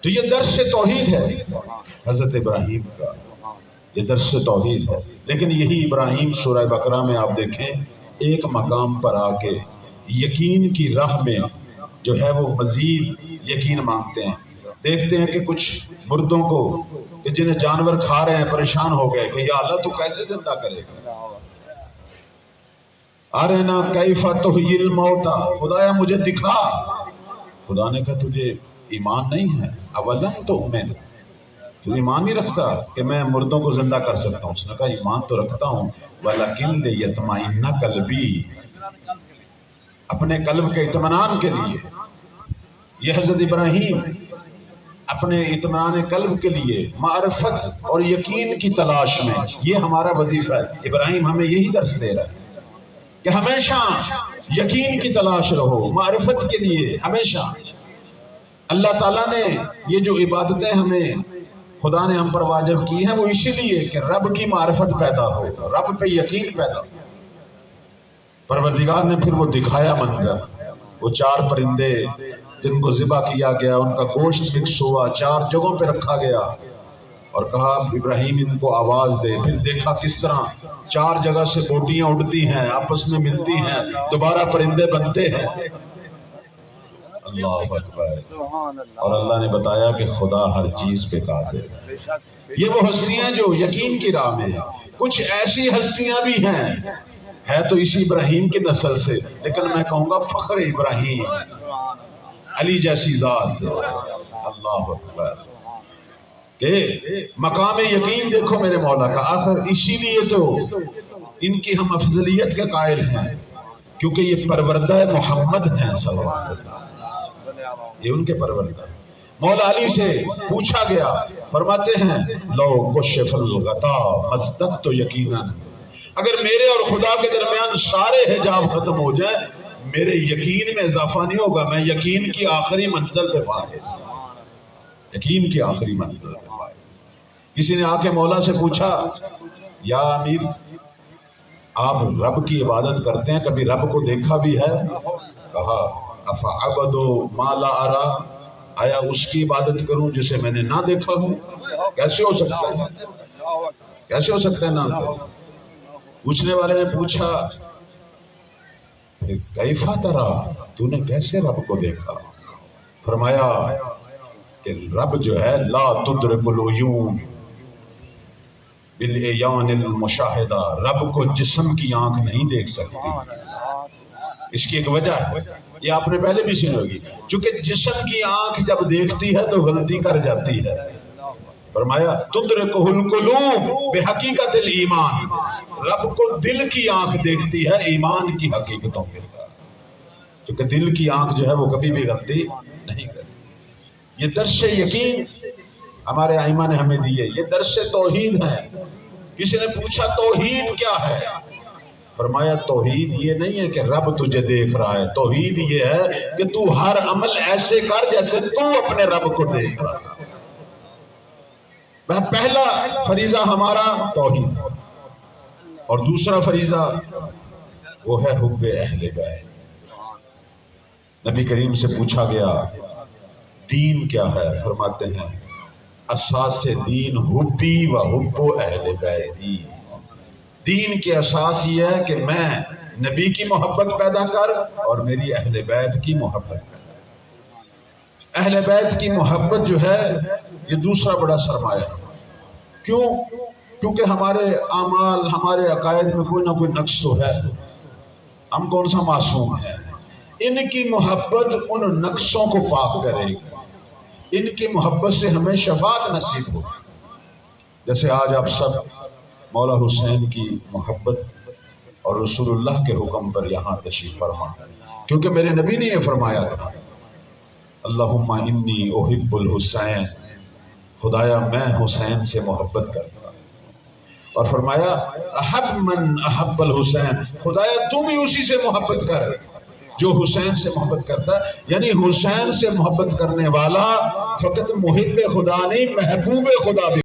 تو یہ درس توحید ہے حضرت ابراہیم کا، یہ درس توحید ہے۔ لیکن یہی ابراہیم سورہ بقرہ میں آپ دیکھیں ایک مقام پر آ کے یقین کی راہ میں جو ہے وہ مزید یقین مانگتے ہیں۔ دیکھتے ہیں کہ کچھ مردوں کو کہ جنہیں جانور کھا رہے ہیں پریشان ہو گئے کہ یا اللہ تو کیسے زندہ کرے گا، ارنا کیف تحیی الموتى، خدایا مجھے دکھا۔ خدا نے کہا تجھے ایمان نہیں ہے، اولم تؤمن، تو ایمان نہیں رکھتا کہ میں مردوں کو زندہ کر سکتا ہوں؟ اس نے کہا ایمان تو رکھتا ہوں، ولکن لیطمئن قلبی، اپنے قلب کے اطمینان کے لیے۔ یہ حضرت ابراہیم اپنے اطمینان قلب کے لیے معرفت اور یقین کی تلاش میں، یہ ہمارا وظیفہ ہے۔ ابراہیم ہمیں یہی درس دے رہا ہے کہ ہمیشہ یقین کی تلاش رہو، معرفت کے لیے ہمیشہ۔ اللہ تعالیٰ نے یہ جو عبادتیں ہمیں خدا نے ہم پر واجب کی ہیں وہ اسی لیے کہ رب کی معرفت پیدا ہو، رب پہ یقین پیدا ہو۔ پروردگار نے پھر وہ دکھایا منظر، وہ چار پرندے جن کو ذبح کیا گیا، ان کا گوشت مکس ہوا، چار جگہوں پہ رکھا گیا اور کہا ابراہیم ان کو آواز دے۔ پھر دیکھا کس طرح چار جگہ سے بوٹیاں اڑتی ہیں، آپس میں ملتی ہیں، دوبارہ پرندے بنتے ہیں۔ اللہ اکبر۔ اور اللہ نے بتایا کہ خدا ہر چیز پہ قادر ہے۔ یہ وہ ہستیاں جو یقین کی راہ میں ہیں۔ کچھ ایسی ہستیاں بھی ہیں، ہے تو اسی ابراہیم کی نسل سے، لیکن میں کہوں گا فخر ابراہیم، علی جیسی ذات۔ اللہ اکبر۔ کہ مقام یقین دیکھو میرے مولا کا، آخر اسی لیے تو ان کی ہم افضلیت کے قائل ہیں، کیونکہ یہ پروردہ محمد ہیں صلوات اللہ، یہ ان کے پروردہ۔ مولا علی سے پوچھا گیا، فرماتے ہیں لو کشف الغطاء مزددت یقینا، اگر میرے اور خدا کے درمیان سارے حجاب ختم ہو جائیں میرے یقین میں اضافہ نہیں ہوگا، میں یقین کی آخری منزل پہ فائز، یقین کی آخری منزل پہ فائز۔ کسی نے آ کے مولا سے پوچھا یا امیر آپ رب کی عبادت کرتے ہیں، کبھی رب کو دیکھا بھی ہے؟ کہا افعبدوا ما لا ارى، آیا اس کی عبادت کروں جسے میں نے نہ دیکھا ہوں؟ کیسے ہو سکتا ہے، کیسے ہو سکتا ہے نہ؟ پوچھنے والے نے پوچھا کیف ترى، تو نے کیسے رب کو دیکھا؟ فرمایا کہ رب جو ہے لا تدرک العیون بالاعیان المشاہدہ، رب کو جسم کی آنکھ نہیں دیکھ سکتی۔ اس کی ایک وجہ ہے، یہ آپ نے پہلے بھی سنی ہوگی، چونکہ جسم کی آنکھ جب دیکھتی ہے تو غلطی کر جاتی ہے۔ فرمایا تدرکہ القلوب بحقیقت الایمان، رب کو دل کی آنکھ دیکھتی ہے ایمان کی حقیقتوں کے ساتھ، کیونکہ دل کی آنکھ جو ہے وہ کبھی بھی غلطی نہیں کرتی۔ یہ درس یقین ہمارے ائمہ نے ہمیں دی ہے، یہ درس توحید ہے۔ کسی نے پوچھا توحید کیا ہے؟ فرمایا توحید یہ نہیں ہے کہ رب تجھے دیکھ رہا ہے، توحید یہ ہے کہ تو ہر عمل ایسے کر جیسے تو اپنے رب کو دیکھ رہا ہے۔ پہلا فریضہ ہمارا توحید، اور دوسرا فریضہ وہ ہے حب اہل بیت۔ نبی کریم سے پوچھا گیا دین کیا ہے؟ فرماتے ہیں اساس دین حبی و حب اہل بیتی، دین کے اساس یہ ہے کہ میں نبی کی محبت پیدا کر اور میری اہل بیت کی محبت۔ اہل بیت کی محبت جو ہے یہ دوسرا بڑا سرمایہ ہے۔ کیوں؟ کیونکہ ہمارے اعمال، ہمارے عقائد میں کوئی نہ کوئی نقص تو ہے، ہم کون سا معصوم ہے؟ ان کی محبت ان نقصوں کو پاک کرے گی، ان کی محبت سے ہمیں شفاعت نصیب ہو۔ جیسے آج آپ سب مولا حسین کی محبت اور رسول اللہ کے حکم پر یہاں تشریف فرما، کیونکہ میرے نبی نے یہ فرمایا تھا اللہم انی احب الحسین، خدایا میں حسین سے محبت کرتا ہوں، اور فرمایا احب من احب الحسین، خدایا تو بھی اسی سے محبت کر جو حسین سے محبت کرتا ہے۔ یعنی حسین سے محبت کرنے والا فقط محب خدا نہیں، محبوب خدا بھی